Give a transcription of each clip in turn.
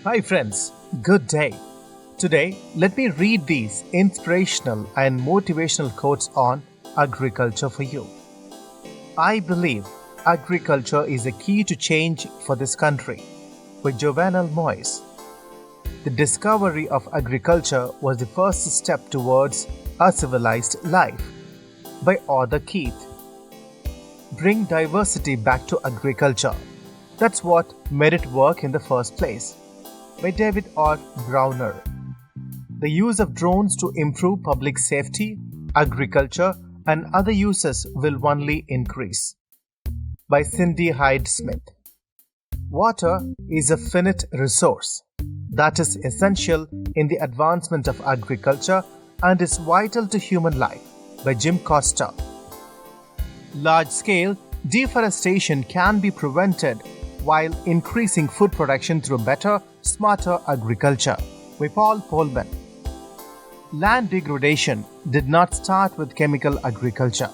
Hi friends, good day. Today, let me read these inspirational and motivational quotes on agriculture for you. I believe agriculture is the key to change for this country. By Jovenel Moyes. The discovery of agriculture was the first step towards a civilized life. By Arthur Keith. Bring diversity back to agriculture. That's what made it work in the first place. By David R. Browner. The use of drones to improve public safety, agriculture, and other uses will only increase. By Cindy Hyde Smith. Water is a finite resource that is essential in the advancement of agriculture and is vital to human life. By Jim Costa. Large-scale deforestation can be prevented while increasing food production through better, smarter agriculture. By Paul Polman. Land degradation did not start with chemical agriculture,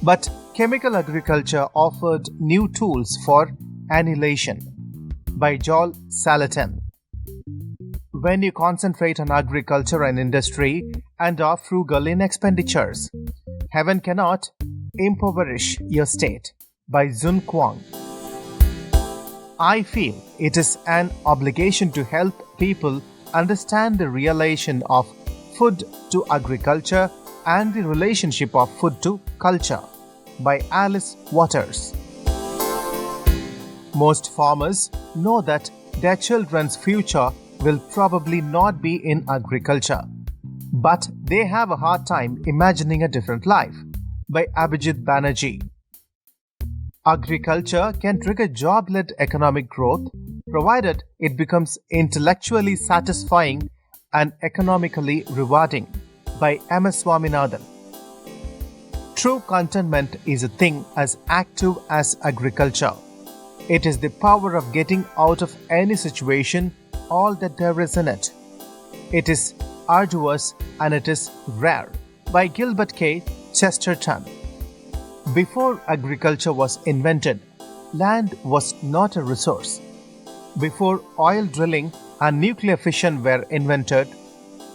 but chemical agriculture offered new tools for annihilation. By Joel Salatin. When you concentrate on agriculture and industry and are frugal in expenditures, heaven cannot impoverish your state. By Zun Kwang. I feel it is an obligation to help people understand the relation of food to agriculture and the relationship of food to culture. By Alice Waters. Most farmers know that their children's future will probably not be in agriculture, but they have a hard time imagining a different life. By Abhijit Banerjee. Agriculture can trigger job-led economic growth provided it becomes intellectually satisfying and economically rewarding. By M.S. Swaminathan. True contentment is a thing as active as agriculture. It is the power of getting out of any situation all that there is in it. It is arduous and it is rare. By Gilbert K. Chesterton. Before agriculture was invented, land was not a resource. Before oil drilling and nuclear fission were invented,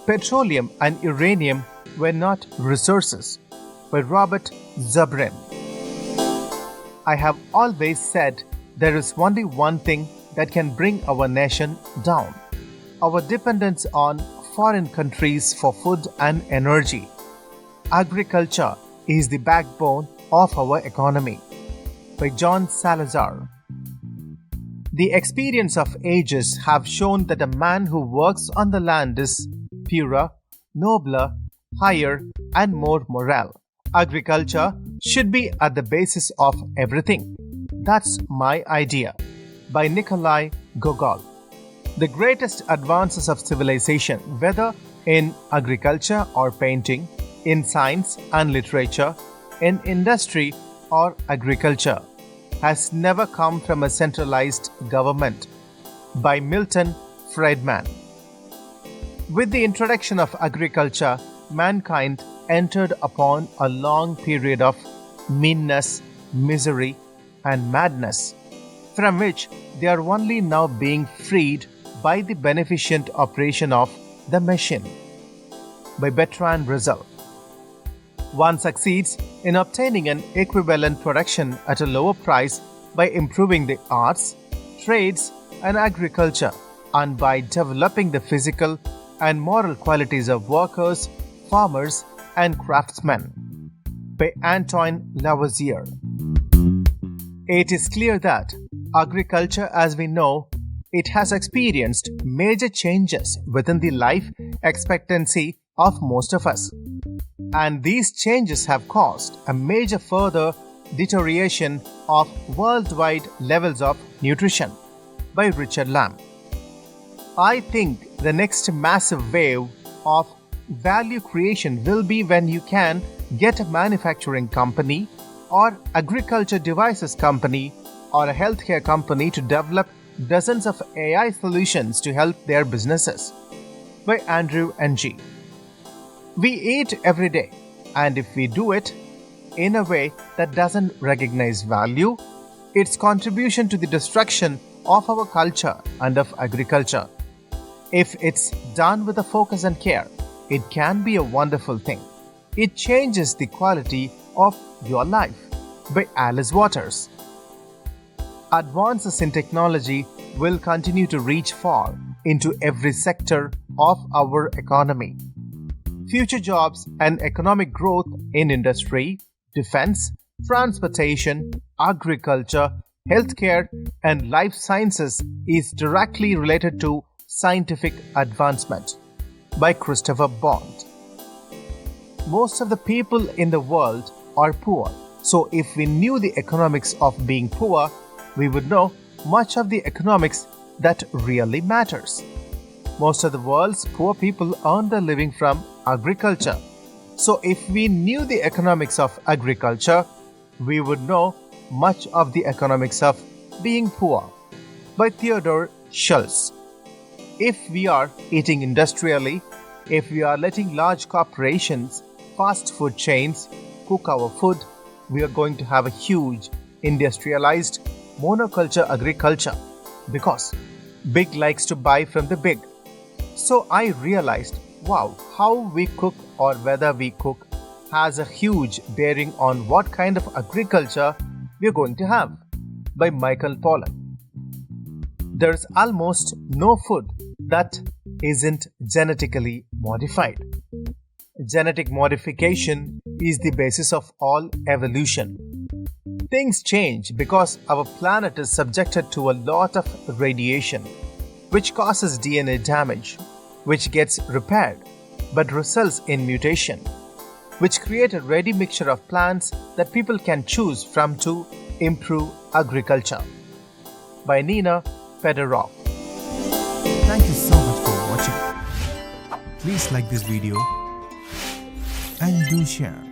petroleum and uranium were not resources. By Robert Zubrin. I have always said there is only one thing that can bring our nation down: our dependence on foreign countries for food and energy. Agriculture is the backbone of our economy. By John Salazar. The experience of ages have shown that a man who works on the land is purer, nobler, higher, and more moral. Agriculture should be at the basis of everything. That's my idea. By Nikolai Gogol. The greatest advances of civilization, whether in agriculture or painting, in science and literature, in industry or agriculture, has never come from a centralized government. By Milton Friedman. With the introduction of agriculture, mankind entered upon a long period of meanness, misery, and madness, from which they are only now being freed by the beneficent operation of the machine. By Bertrand Russell. One succeeds in obtaining an equivalent production at a lower price by improving the arts, trades, and agriculture, and by developing the physical and moral qualities of workers, farmers, and craftsmen. By Antoine Lavoisier. It is clear that agriculture as we know it has experienced major changes within the life expectancy of most of us. And these changes have caused a major further deterioration of worldwide levels of nutrition. By Richard Lamb. I think the next massive wave of value creation will be when you can get a manufacturing company or agriculture devices company or a healthcare company to develop dozens of AI solutions to help their businesses. By Andrew Ng. We eat every day, and if we do it in a way that doesn't recognize value, its contribution to the destruction of our culture and of agriculture If it's done with a focus and care, it can be a wonderful thing. It changes the quality of your life. By Alice Waters. Advances in technology will continue to reach far into every sector of our economy. Future jobs and economic growth in industry, defense, transportation, agriculture, healthcare, and life sciences is directly related to scientific advancement. By Christopher Bond. Most of the people in the world are poor, so if we knew the economics of being poor, we would know much of the economics that really matters. Most of the world's poor people earn their living from agriculture. So if we knew the economics of agriculture, we would know much of the economics of being poor. By Theodore Schultz. If we are eating industrially, if we are letting large corporations, fast food chains cook our food, we are going to have a huge industrialized monoculture agriculture because big likes to buy from the big. So I realized, wow, how we cook or whether we cook has a huge bearing on what kind of agriculture we are going to have. By Michael Pollan. There is almost no food that isn't genetically modified. Genetic modification is the basis of all evolution. Things change because our planet is subjected to a lot of radiation, which causes DNA damage, which gets repaired but results in mutation, which create a ready mixture of plants that people can choose from to improve agriculture. By Nina Fedorov. Thank you so much for watching. Please like this video and do share.